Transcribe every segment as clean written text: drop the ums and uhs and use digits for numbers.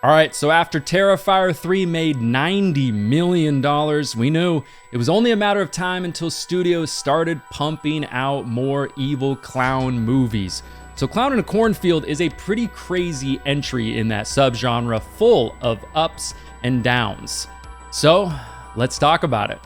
All right, so after Terrifier 3 made $90 million, we knew it was only a matter of time until studios started pumping out more evil clown movies. So Clown in a Cornfield is a pretty crazy entry in that subgenre, full of ups and downs. So let's talk about it.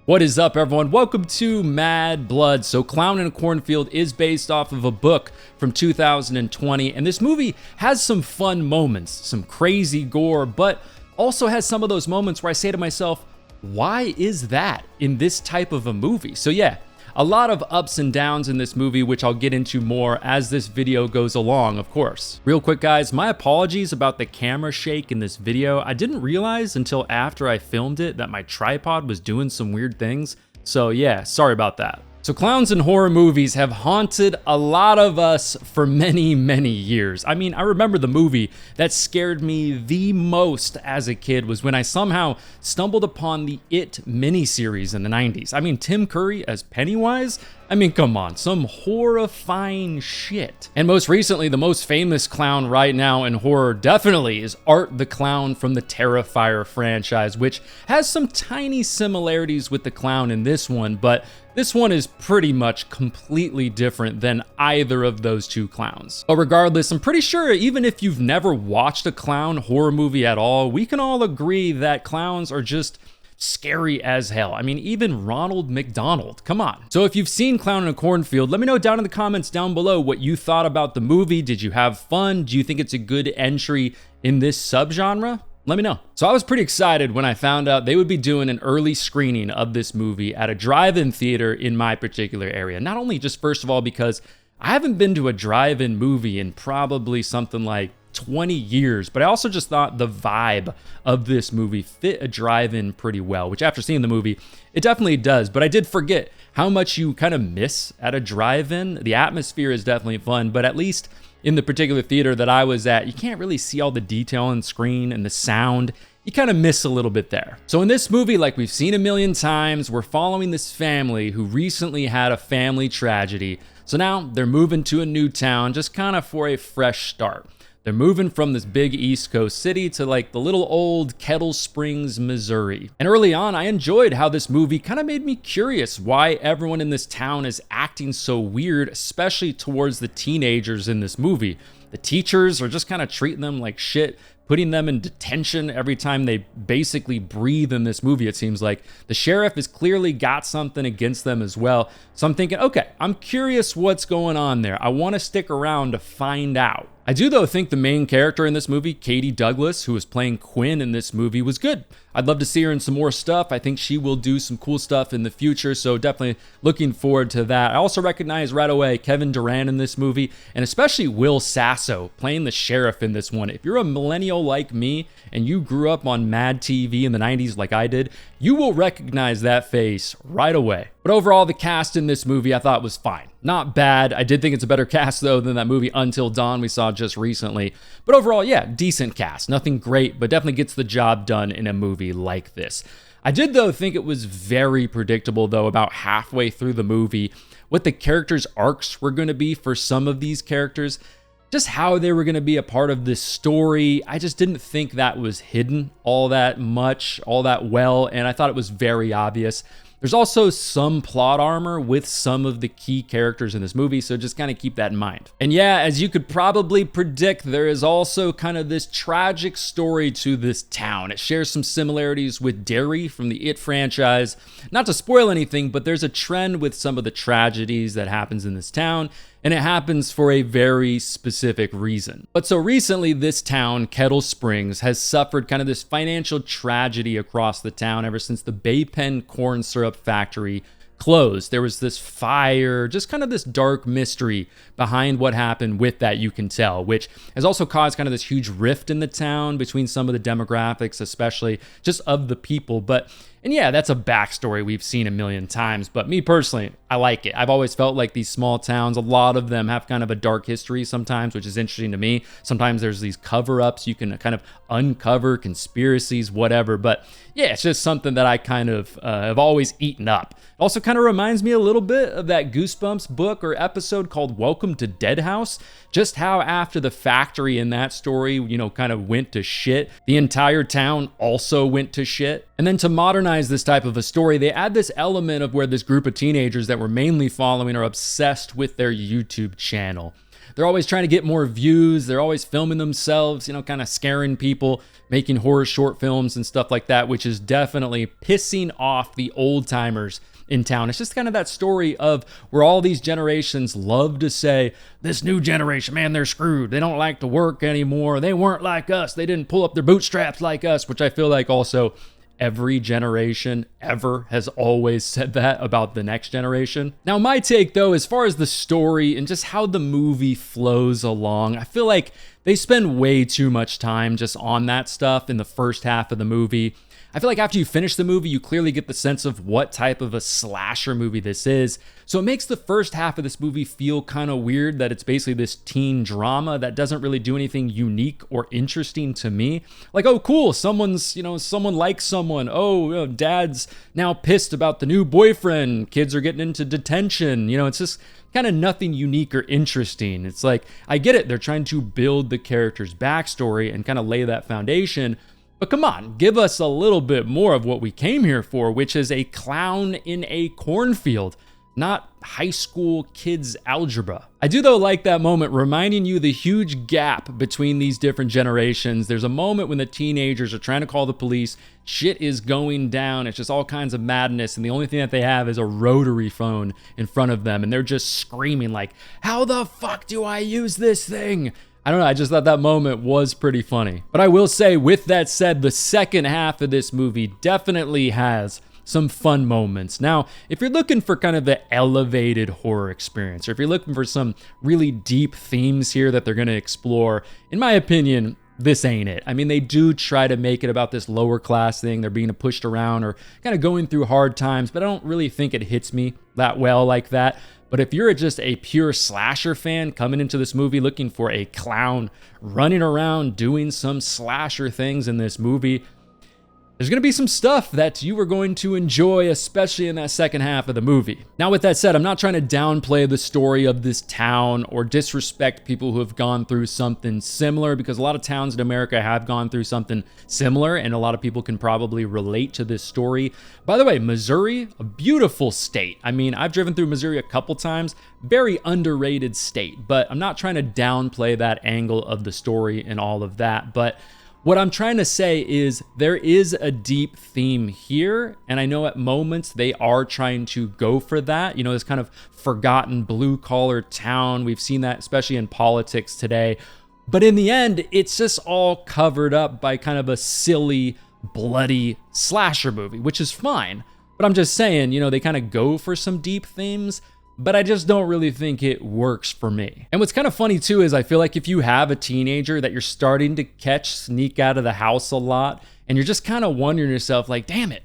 What is up, everyone? Welcome to Mad Blood. So Clown in a Cornfield is based off of a book from 2020, and this movie has some fun moments, some crazy gore, but also has some of those moments where I say to myself, why is that in this type of a movie? So yeah, a lot of ups and downs in this movie, which I'll get into more as this video goes along, of course. Real quick, guys, my apologies about the camera shake in this video. I didn't realize until after I filmed it that my tripod was doing some weird things. So yeah, sorry about that. So clowns in horror movies have haunted a lot of us for many, many years. I mean, I remember the movie that scared me the most as a kid was when I somehow stumbled upon the It miniseries in the 90s. I mean, Tim Curry as Pennywise? I mean, come on, some horrifying shit. And most recently, the most famous clown right now in horror definitely is Art the Clown from the Terrifier franchise, which has some tiny similarities with the clown in this one, but this one is pretty much completely different than either of those two clowns. But regardless, I'm pretty sure even if you've never watched a clown horror movie at all, we can all agree that clowns are just scary as hell. I mean, even Ronald McDonald, come on. So if you've seen Clown in a Cornfield, let me know down in the comments down below what you thought about the movie. Did you have fun? Do you think it's a good entry in this subgenre? Let me know. So I was pretty excited when I found out they would be doing an early screening of this movie at a drive-in theater in my particular area. Not only just first of all because I haven't been to a drive-in movie in probably something like 20 years, but I also just thought the vibe of this movie fit a drive-in pretty well, which after seeing the movie, it definitely does. But I did forget how much you kind of miss at a drive-in. The atmosphere is definitely fun, but at least in the particular theater that I was at, you can't really see all the detail on screen and the sound. You kind of miss a little bit there. So in this movie, like we've seen a million times, we're following this family who recently had a family tragedy. So now they're moving to a new town just kind of for a fresh start. They're moving from this big East Coast city to like the little old Kettle Springs, Missouri. And early on, I enjoyed how this movie kind of made me curious why everyone in this town is acting so weird, especially towards the teenagers in this movie. The teachers are just kind of treating them like shit, putting them in detention every time they basically breathe in this movie, it seems like. The sheriff has clearly got something against them as well. So I'm thinking, okay, I'm curious what's going on there. I want to stick around to find out. I do, though, think the main character in this movie, Katie Douglas, who was playing Quinn in this movie, was good. I'd love to see her in some more stuff. I think she will do some cool stuff in the future, so definitely looking forward to that. I also recognize right away Kevin Durant in this movie, and especially Will Sasso playing the sheriff in this one. If you're a millennial like me, and you grew up on Mad TV in the 90s like I did, you will recognize that face right away. But overall, the cast in this movie I thought was fine. Not bad. I did think it's a better cast, though, than that movie Until Dawn we saw just recently. But overall, yeah, decent cast. Nothing great, but definitely gets the job done in a movie like this. I did, though, think it was very predictable, though, about halfway through the movie, what the characters' arcs were going to be for some of these characters. Just how they were going to be a part of this story. I just didn't think that was hidden all that much, all that well, and I thought it was very obvious. There's also some plot armor with some of the key characters in this movie, so just kind of keep that in mind. And yeah, as you could probably predict, there is also kind of this tragic story to this town. It shares some similarities with Derry from the It franchise. Not to spoil anything, but there's a trend with some of the tragedies that happens in this town, and it happens for a very specific reason. But so recently, this town, Kettle Springs, has suffered kind of this financial tragedy across the town ever since the Bay Pen corn syrup factory closed. There was this fire, just kind of this dark mystery behind what happened with that, you can tell, which has also caused kind of this huge rift in the town between some of the demographics, especially just of the people. But And yeah, that's a backstory we've seen a million times, but me personally, I like it. I've always felt like these small towns, a lot of them have kind of a dark history sometimes, which is interesting to me. Sometimes there's these cover-ups, you can kind of uncover conspiracies, whatever. But yeah, it's just something that I kind of have always eaten up. It also kind of reminds me a little bit of that Goosebumps book or episode called Welcome to Dead House. Just how after the factory in that story, kind of went to shit, the entire town also went to shit. And then to modernize this type of a story, they add this element of where this group of teenagers that we're mainly following are obsessed with their YouTube channel. They're always trying to get more views. They're always filming themselves, kind of scaring people, making horror short films and stuff like that, which is definitely pissing off the old timers in town. It's just kind of that story of where all these generations love to say, this new generation, man, they're screwed. They don't like to work anymore. They weren't like us. They didn't pull up their bootstraps like us, which I feel like also every generation ever has always said that about the next generation. Now, my take though, as far as the story and just how the movie flows along, I feel like they spend way too much time just on that stuff in the first half of the movie. I feel like after you finish the movie, you clearly get the sense of what type of a slasher movie this is. So it makes the first half of this movie feel kind of weird that it's basically this teen drama that doesn't really do anything unique or interesting to me. Like, oh, cool, someone likes someone. Oh, dad's now pissed about the new boyfriend. Kids are getting into detention. It's just kind of nothing unique or interesting. It's like, I get it. They're trying to build the character's backstory and kind of lay that foundation. But come on, give us a little bit more of what we came here for, which is a clown in a cornfield, not high school kids algebra. I do though like that moment reminding you the huge gap between these different generations. There's a moment when the teenagers are trying to call the police, shit is going down, it's just all kinds of madness, and the only thing that they have is a rotary phone in front of them, and they're just screaming like, how the fuck do I use this thing? I don't know, I just thought that moment was pretty funny. But I will say, with that said, the second half of this movie definitely has some fun moments. Now, if you're looking for kind of the elevated horror experience, or if you're looking for some really deep themes here that they're gonna explore, in my opinion, this ain't it. I mean, they do try to make it about this lower class thing. They're being pushed around or kind of going through hard times, but I don't really think it hits me that well like that. But if you're just a pure slasher fan coming into this movie looking for a clown running around doing some slasher things in this movie, there's going to be some stuff that you are going to enjoy, especially in that second half of the movie. Now, with that said, I'm not trying to downplay the story of this town or disrespect people who have gone through something similar, because a lot of towns in America have gone through something similar, and a lot of people can probably relate to this story. By the way, Missouri, a beautiful state. I mean, I've driven through Missouri a couple times, very underrated state, but I'm not trying to downplay that angle of the story and all of that. But what I'm trying to say is there is a deep theme here, and I know at moments they are trying to go for that, this kind of forgotten blue-collar town. We've seen that especially in politics today. But in the end, it's just all covered up by kind of a silly, bloody slasher movie, which is fine. But I'm just saying, they kind of go for some deep themes, but I just don't really think it works for me. And what's kind of funny too is I feel like if you have a teenager that you're starting to catch sneak out of the house a lot, and you're just kind of wondering yourself like, damn it,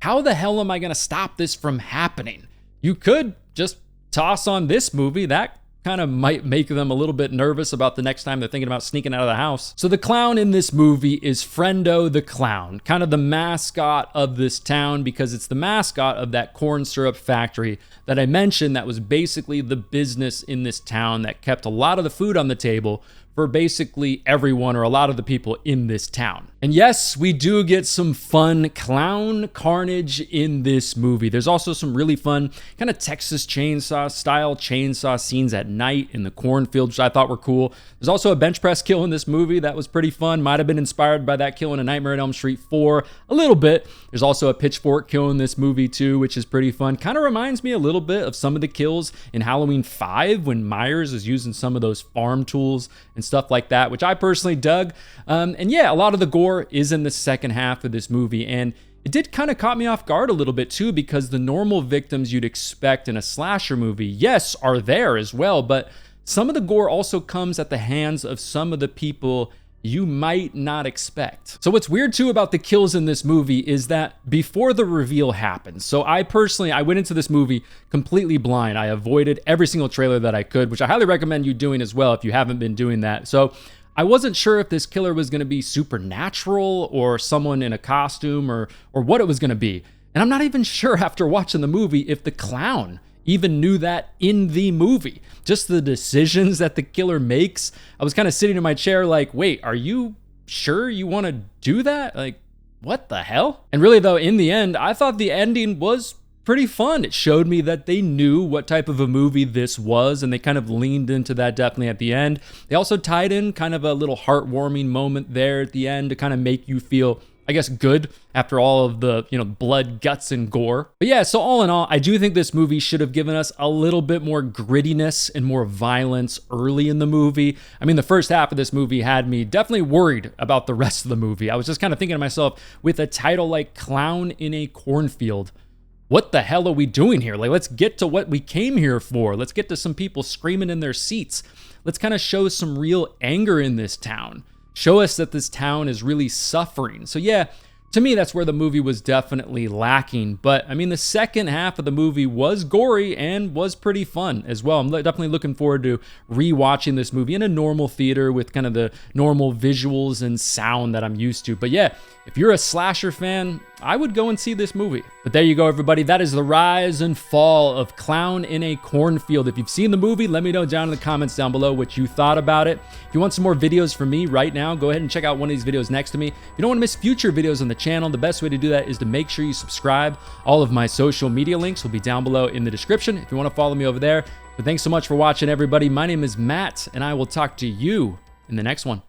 how the hell am I gonna stop this from happening? You could just toss on this movie. That kind of might make them a little bit nervous about the next time they're thinking about sneaking out of the house. So the clown in this movie is Friendo the Clown, kind of the mascot of this town, because it's the mascot of that corn syrup factory that I mentioned that was basically the business in this town that kept a lot of the food on the table for basically everyone or a lot of the people in this town. And yes, we do get some fun clown carnage in this movie. There's also some really fun kind of Texas Chainsaw style chainsaw scenes at night in the cornfield, which I thought were cool. There's also a bench press kill in this movie that was pretty fun. Might have been inspired by that kill in A Nightmare on Elm Street 4 a little bit. There's also a pitchfork kill in this movie too, which is pretty fun. Kind of reminds me a little bit of some of the kills in Halloween 5 when Myers is using some of those farm tools and stuff like that, which I personally dug. And yeah, a lot of the gore is in the second half of this movie, and it did kind of caught me off guard a little bit too, because the normal victims you'd expect in a slasher movie, yes, are there as well, but some of the gore also comes at the hands of some of the people you might not expect. So what's weird too about the kills in this movie is that before the reveal happens, so I went into this movie completely blind. I avoided every single trailer that I could, which I highly recommend you doing as well if you haven't been doing that. So I wasn't sure if this killer was going to be supernatural or someone in a costume or what it was going to be. And I'm not even sure after watching the movie if the clown even knew that in the movie. Just the decisions that the killer makes. I was kind of sitting in my chair like, wait, are you sure you want to do that? Like, what the hell? And really though, in the end, I thought the ending was pretty fun. It showed me that they knew what type of a movie this was, and they kind of leaned into that definitely at the end. They also tied in kind of a little heartwarming moment there at the end to kind of make you feel, I guess, good after all of the, blood, guts, and gore. But yeah, so all in all, I do think this movie should have given us a little bit more grittiness and more violence early in the movie. I mean, the first half of this movie had me definitely worried about the rest of the movie. I was just kind of thinking to myself, with a title like Clown in a Cornfield, what the hell are we doing here? Like, let's get to what we came here for. Let's get to some people screaming in their seats. Let's kind of show some real anger in this town. Show us that this town is really suffering. So yeah, to me, that's where the movie was definitely lacking. But I mean, the second half of the movie was gory and was pretty fun as well. I'm definitely looking forward to rewatching this movie in a normal theater with kind of the normal visuals and sound that I'm used to. But yeah, if you're a slasher fan, I would go and see this movie. But there you go, everybody. That is the rise and fall of Clown in a Cornfield. If you've seen the movie, let me know down in the comments down below what you thought about it. If you want some more videos from me right now, go ahead and check out one of these videos next to me. If you don't want to miss future videos on the channel, the best way to do that is to make sure you subscribe. All of my social media links will be down below in the description if you want to follow me over there. But thanks so much for watching, everybody. My name is Matt, and I will talk to you in the next one.